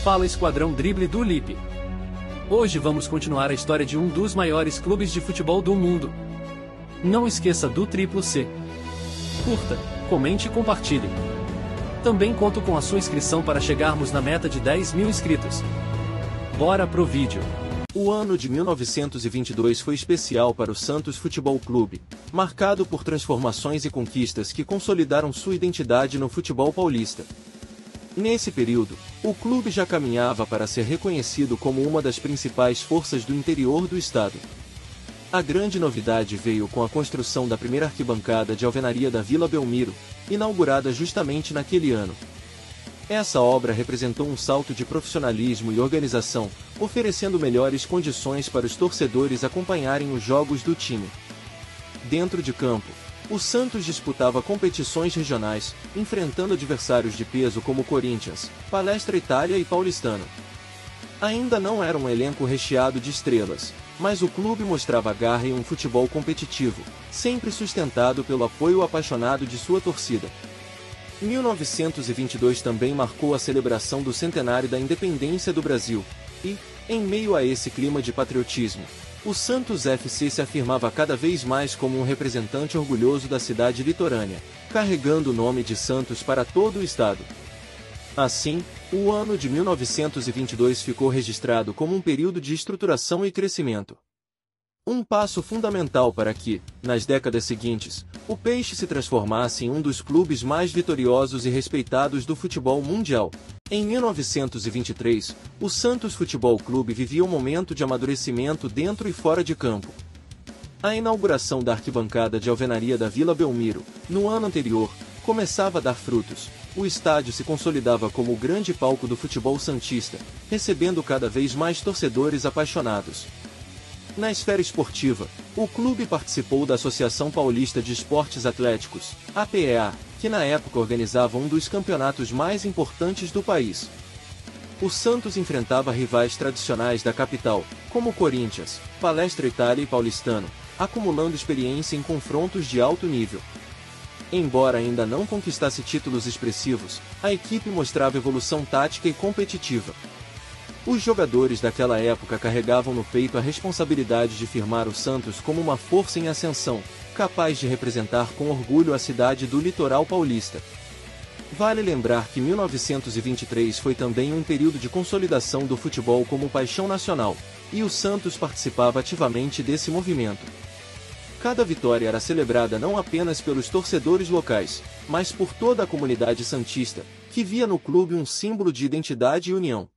Fala Esquadrão Drible do Lip. Hoje vamos continuar a história de um dos maiores clubes de futebol do mundo. Não esqueça do triplo C. Curta, comente e compartilhe. Também conto com a sua inscrição para chegarmos na meta de 10 mil inscritos. Bora pro vídeo. O ano de 1922 foi especial para o Santos Futebol Clube, marcado por transformações e conquistas que consolidaram sua identidade no futebol paulista. Nesse período, o clube já caminhava para ser reconhecido como uma das principais forças do interior do estado. A grande novidade veio com a construção da primeira arquibancada de alvenaria da Vila Belmiro, inaugurada justamente naquele ano. Essa obra representou um salto de profissionalismo e organização, oferecendo melhores condições para os torcedores acompanharem os jogos do time. Dentro de campo, o Santos disputava competições regionais, enfrentando adversários de peso como Corinthians, Palestra Itália e Paulistano. Ainda não era um elenco recheado de estrelas, mas o clube mostrava garra e um futebol competitivo, sempre sustentado pelo apoio apaixonado de sua torcida. 1922 também marcou a celebração do centenário da independência do Brasil, e, em meio a esse clima de patriotismo, o Santos FC se afirmava cada vez mais como um representante orgulhoso da cidade litorânea, carregando o nome de Santos para todo o estado. Assim, o ano de 1922 ficou registrado como um período de estruturação e crescimento. Um passo fundamental para que, nas décadas seguintes, o Peixe se transformasse em um dos clubes mais vitoriosos e respeitados do futebol mundial. Em 1923, o Santos Futebol Clube vivia um momento de amadurecimento dentro e fora de campo. A inauguração da arquibancada de alvenaria da Vila Belmiro, no ano anterior, começava a dar frutos. O estádio se consolidava como o grande palco do futebol santista, recebendo cada vez mais torcedores apaixonados. Na esfera esportiva, o clube participou da Associação Paulista de Esportes Atléticos, APEA, que na época organizava um dos campeonatos mais importantes do país. O Santos enfrentava rivais tradicionais da capital, como Corinthians, Palestra Itália e Paulistano, acumulando experiência em confrontos de alto nível. Embora ainda não conquistasse títulos expressivos, a equipe mostrava evolução tática e competitiva. Os jogadores daquela época carregavam no peito a responsabilidade de firmar o Santos como uma força em ascensão, capaz de representar com orgulho a cidade do litoral paulista. Vale lembrar que 1923 foi também um período de consolidação do futebol como paixão nacional, e o Santos participava ativamente desse movimento. Cada vitória era celebrada não apenas pelos torcedores locais, mas por toda a comunidade santista, que via no clube um símbolo de identidade e união.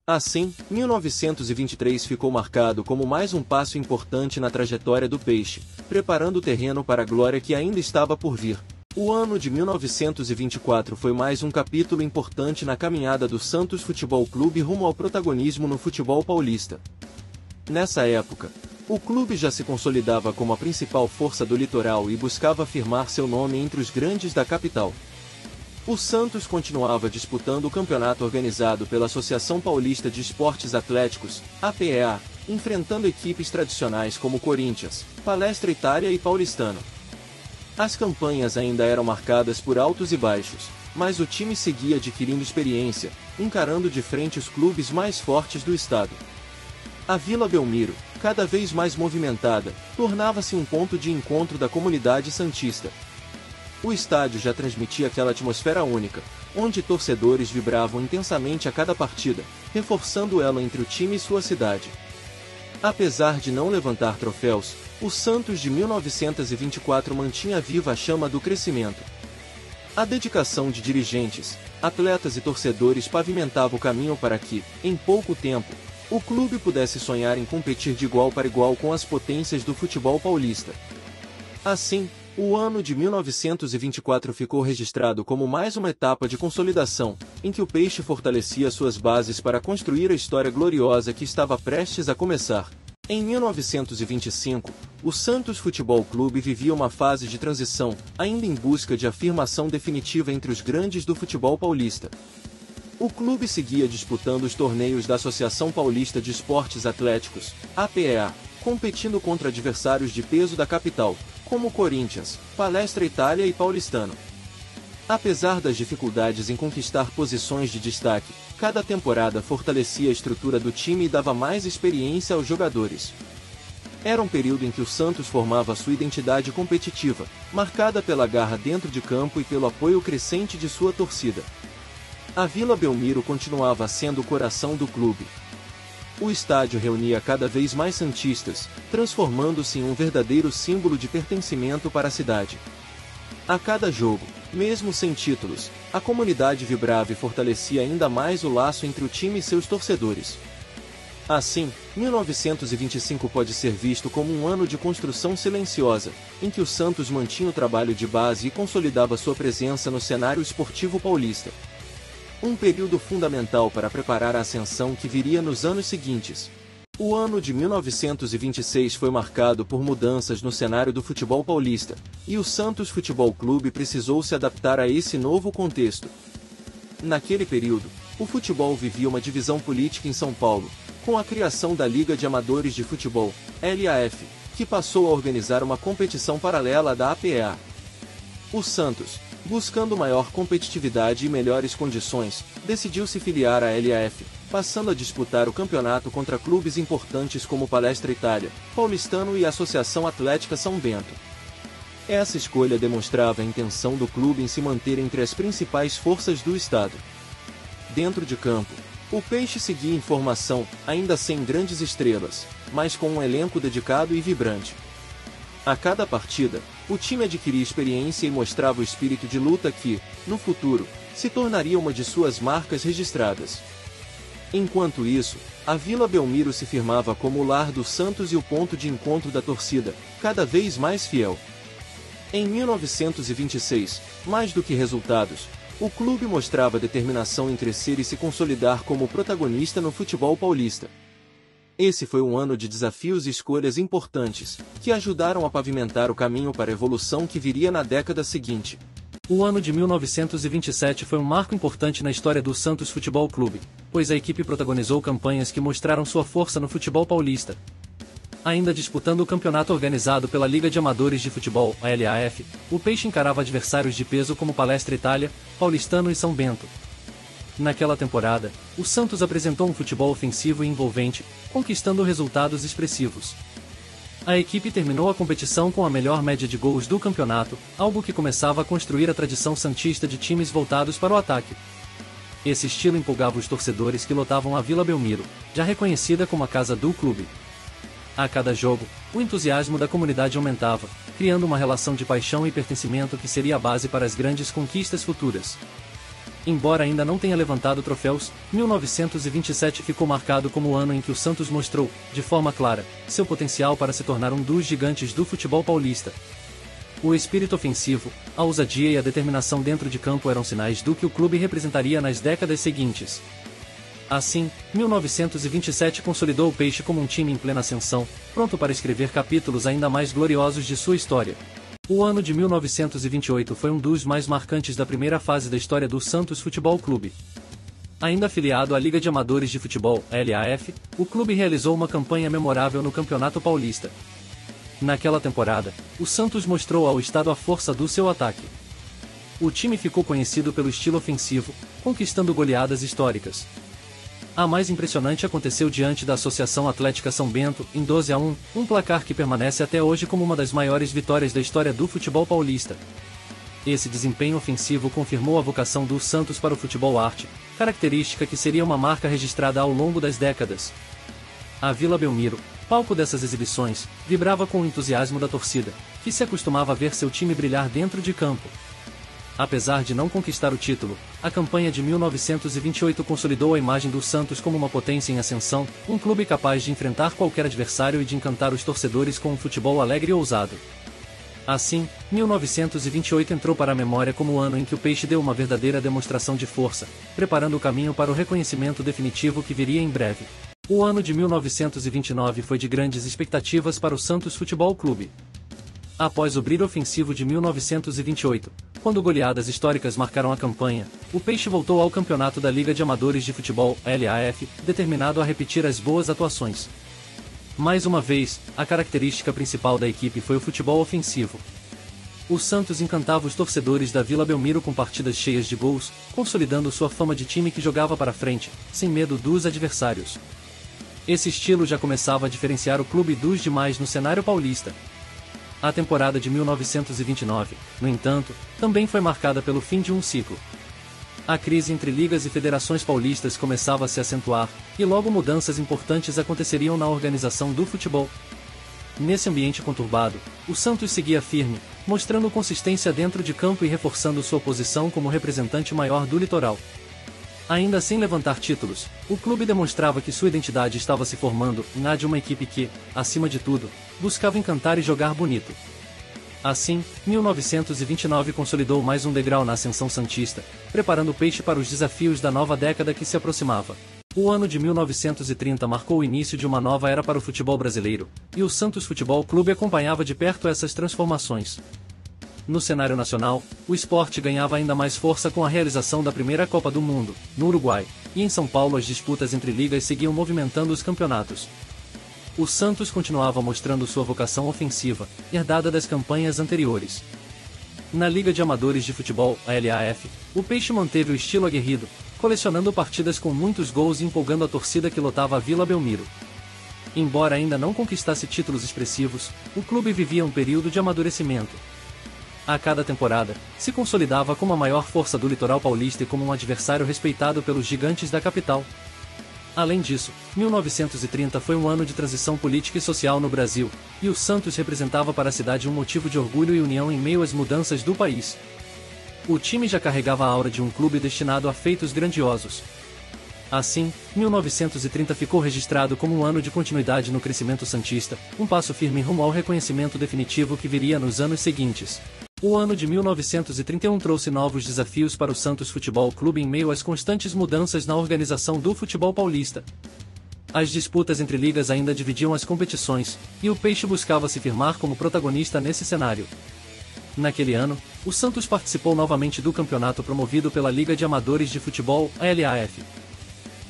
Assim, 1923 ficou marcado como mais um passo importante na trajetória do Peixe, preparando o terreno para a glória que ainda estava por vir. O ano de 1924 foi mais um capítulo importante na caminhada do Santos Futebol Clube rumo ao protagonismo no futebol paulista. Nessa época, o clube já se consolidava como a principal força do litoral e buscava afirmar seu nome entre os grandes da capital. O Santos continuava disputando o campeonato organizado pela Associação Paulista de Esportes Atléticos, APEA, enfrentando equipes tradicionais como Corinthians, Palestra Itália e Paulistano. As campanhas ainda eram marcadas por altos e baixos, mas o time seguia adquirindo experiência, encarando de frente os clubes mais fortes do estado. A Vila Belmiro, cada vez mais movimentada, tornava-se um ponto de encontro da comunidade santista. O estádio já transmitia aquela atmosfera única, onde torcedores vibravam intensamente a cada partida, reforçando ela entre o time e sua cidade. Apesar de não levantar troféus, o Santos de 1924 mantinha viva a chama do crescimento. A dedicação de dirigentes, atletas e torcedores pavimentava o caminho para que, em pouco tempo, o clube pudesse sonhar em competir de igual para igual com as potências do futebol paulista. Assim, o ano de 1924 ficou registrado como mais uma etapa de consolidação, em que o Peixe fortalecia suas bases para construir a história gloriosa que estava prestes a começar. Em 1925, o Santos Futebol Clube vivia uma fase de transição, ainda em busca de afirmação definitiva entre os grandes do futebol paulista. O clube seguia disputando os torneios da Associação Paulista de Esportes Atléticos, APEA, competindo contra adversários de peso da capital, como Corinthians, Palestra Itália e Paulistano. Apesar das dificuldades em conquistar posições de destaque, Cada temporada fortalecia a estrutura do time e dava mais experiência aos jogadores. Era um período em que o Santos formava sua identidade competitiva, marcada pela garra dentro de campo e pelo apoio crescente de sua torcida. A Vila Belmiro continuava sendo o coração do clube. O estádio reunia cada vez mais santistas, transformando-se em um verdadeiro símbolo de pertencimento para a cidade. A cada jogo, mesmo sem títulos, a comunidade vibrava e fortalecia ainda mais o laço entre o time e seus torcedores. Assim, 1925 pode ser visto como um ano de construção silenciosa, em que o Santos mantinha o trabalho de base e consolidava sua presença no cenário esportivo paulista. Um período fundamental para preparar a ascensão que viria nos anos seguintes. O ano de 1926 foi marcado por mudanças no cenário do futebol paulista, e o Santos Futebol Clube precisou se adaptar a esse novo contexto. Naquele período, o futebol vivia uma divisão política em São Paulo, com a criação da Liga de Amadores de Futebol, LAF, que passou a organizar uma competição paralela à da APA. O Santos, buscando maior competitividade e melhores condições, decidiu se filiar à LAF, passando a disputar o campeonato contra clubes importantes como Palestra Itália, Paulistano e Associação Atlética São Bento. Essa escolha demonstrava a intenção do clube em se manter entre as principais forças do estado. Dentro de campo, o Peixe seguia em formação, ainda sem grandes estrelas, mas com um elenco dedicado e vibrante. A cada partida, o time adquiria experiência e mostrava o espírito de luta que, no futuro, se tornaria uma de suas marcas registradas. Enquanto isso, a Vila Belmiro se firmava como o lar do Santos e o ponto de encontro da torcida, cada vez mais fiel. Em 1926, mais do que resultados, o clube mostrava determinação em crescer e se consolidar como protagonista no futebol paulista. Esse foi um ano de desafios e escolhas importantes, que ajudaram a pavimentar o caminho para a evolução que viria na década seguinte. O ano de 1927 foi um marco importante na história do Santos Futebol Clube, pois a equipe protagonizou campanhas que mostraram sua força no futebol paulista. Ainda disputando o campeonato organizado pela Liga de Amadores de Futebol, a LAF, o Peixe encarava adversários de peso como Palestra Itália, Paulistano e São Bento. Naquela temporada, o Santos apresentou um futebol ofensivo e envolvente, conquistando resultados expressivos. A equipe terminou a competição com a melhor média de gols do campeonato, algo que começava a construir a tradição santista de times voltados para o ataque. Esse estilo empolgava os torcedores que lotavam a Vila Belmiro, já reconhecida como a casa do clube. A cada jogo, o entusiasmo da comunidade aumentava, criando uma relação de paixão e pertencimento que seria a base para as grandes conquistas futuras. Embora ainda não tenha levantado troféus, 1927 ficou marcado como o ano em que o Santos mostrou, de forma clara, seu potencial para se tornar um dos gigantes do futebol paulista. O espírito ofensivo, a ousadia e a determinação dentro de campo eram sinais do que o clube representaria nas décadas seguintes. Assim, 1927 consolidou o Peixe como um time em plena ascensão, pronto para escrever capítulos ainda mais gloriosos de sua história. O ano de 1928 foi um dos mais marcantes da primeira fase da história do Santos Futebol Clube. Ainda afiliado à Liga de Amadores de Futebol, LAF, o clube realizou uma campanha memorável no Campeonato Paulista. Naquela temporada, o Santos mostrou ao estado a força do seu ataque. O time ficou conhecido pelo estilo ofensivo, conquistando goleadas históricas. A mais impressionante aconteceu diante da Associação Atlética São Bento, em 12-1, um placar que permanece até hoje como uma das maiores vitórias da história do futebol paulista. Esse desempenho ofensivo confirmou a vocação do Santos para o futebol arte, característica que seria uma marca registrada ao longo das décadas. A Vila Belmiro, palco dessas exibições, vibrava com o entusiasmo da torcida, que se acostumava a ver seu time brilhar dentro de campo. Apesar de não conquistar o título, a campanha de 1928 consolidou a imagem do Santos como uma potência em ascensão, um clube capaz de enfrentar qualquer adversário e de encantar os torcedores com um futebol alegre e ousado. Assim, 1928 entrou para a memória como o ano em que o Peixe deu uma verdadeira demonstração de força, preparando o caminho para o reconhecimento definitivo que viria em breve. O ano de 1929 foi de grandes expectativas para o Santos Futebol Clube. Após o brilho ofensivo de 1928, quando goleadas históricas marcaram a campanha, o Peixe voltou ao campeonato da Liga de Amadores de Futebol, LAF, determinado a repetir as boas atuações. Mais uma vez, a característica principal da equipe foi o futebol ofensivo. O Santos encantava os torcedores da Vila Belmiro com partidas cheias de gols, consolidando sua fama de time que jogava para frente, sem medo dos adversários. Esse estilo já começava a diferenciar o clube dos demais no cenário paulista. A temporada de 1929, no entanto, também foi marcada pelo fim de um ciclo. A crise entre ligas e federações paulistas começava a se acentuar, e logo mudanças importantes aconteceriam na organização do futebol. Nesse ambiente conturbado, o Santos seguia firme, mostrando consistência dentro de campo e reforçando sua posição como representante maior do litoral. Ainda sem levantar títulos, o clube demonstrava que sua identidade estava se formando na de uma equipe que, acima de tudo, buscava encantar e jogar bonito. Assim, 1929 consolidou mais um degrau na ascensão santista, preparando o Peixe para os desafios da nova década que se aproximava. O ano de 1930 marcou o início de uma nova era para o futebol brasileiro, e o Santos Futebol Clube acompanhava de perto essas transformações. No cenário nacional, o esporte ganhava ainda mais força com a realização da primeira Copa do Mundo, no Uruguai, e em São Paulo as disputas entre ligas seguiam movimentando os campeonatos. O Santos continuava mostrando sua vocação ofensiva, herdada das campanhas anteriores. Na Liga de Amadores de Futebol, a LAF, o Peixe manteve o estilo aguerrido, colecionando partidas com muitos gols e empolgando a torcida que lotava a Vila Belmiro. Embora ainda não conquistasse títulos expressivos, o clube vivia um período de amadurecimento. A cada temporada, se consolidava como a maior força do litoral paulista e como um adversário respeitado pelos gigantes da capital. Além disso, 1930 foi um ano de transição política e social no Brasil, e o Santos representava para a cidade um motivo de orgulho e união em meio às mudanças do país. O time já carregava a aura de um clube destinado a feitos grandiosos. Assim, 1930 ficou registrado como um ano de continuidade no crescimento santista, um passo firme rumo ao reconhecimento definitivo que viria nos anos seguintes. O ano de 1931 trouxe novos desafios para o Santos Futebol Clube em meio às constantes mudanças na organização do futebol paulista. As disputas entre ligas ainda dividiam as competições, e o Peixe buscava se firmar como protagonista nesse cenário. Naquele ano, o Santos participou novamente do campeonato promovido pela Liga de Amadores de Futebol, a LAF.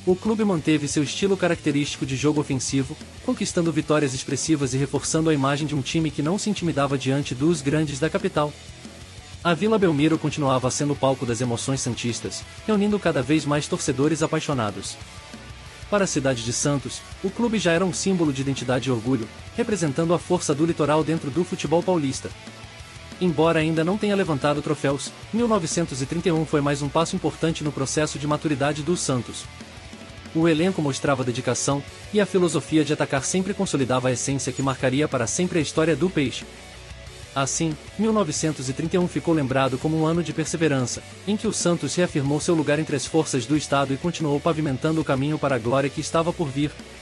O clube manteve seu estilo característico de jogo ofensivo, conquistando vitórias expressivas e reforçando a imagem de um time que não se intimidava diante dos grandes da capital. A Vila Belmiro continuava sendo palco das emoções santistas, reunindo cada vez mais torcedores apaixonados. Para a cidade de Santos, o clube já era um símbolo de identidade e orgulho, representando a força do litoral dentro do futebol paulista. Embora ainda não tenha levantado troféus, 1931 foi mais um passo importante no processo de maturidade do Santos. O elenco mostrava dedicação, e a filosofia de atacar sempre consolidava a essência que marcaria para sempre a história do Peixe. Assim, 1931 ficou lembrado como um ano de perseverança, em que o Santos reafirmou seu lugar entre as forças do Estado e continuou pavimentando o caminho para a glória que estava por vir.